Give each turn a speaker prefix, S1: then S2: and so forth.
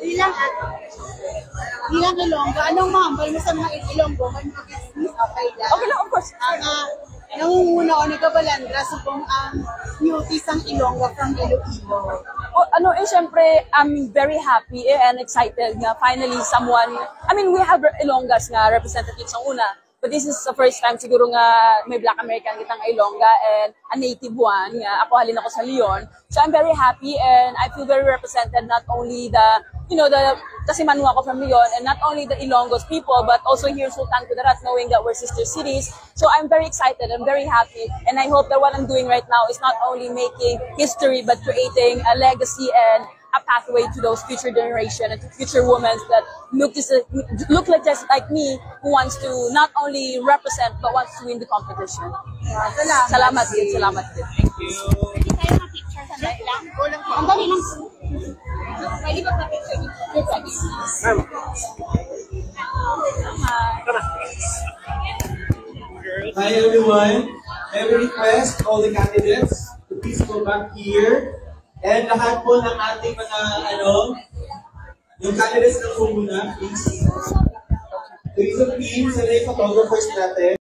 S1: Bilang bilang Ilonggo, anong mahambal mo sa mga Ilonggo? Okay lang.
S2: Okay lang, of course.
S1: Nangunguna o nagabalandra sa kung ang beauties ang Ilonggo from Iloilo.
S2: Syempre, I'm very happy and excited na finally someone, we have Ilonggas nga representatives ang una, but this is the first time siguro nga may Black American kitang Ilongga and a native one, nga ako halin ako sa Leon. So I'm very happy and I feel very represented, not only kasi Manu ako from Leon, and not only the Ilonggos people, but also here in Sultan Kudarat, knowing that we're sister cities. So I'm very excited, I'm very happy, and I hope that what I'm doing right now is not only making history, but creating a legacy and a pathway to those future generation and to future women that look like just like me, who wants to not only represent, but wants to win the competition. Salamat din.
S3: Thank you.
S1: Pwede tayo ma-picture sa lang? Ang dali lang. Pwede ba ma-picture dito?
S4: Hi everyone. May request all the candidates to please go back here. And lahat po ng ating mga yung candidates na po muna, please. There is a team sa photographers natin.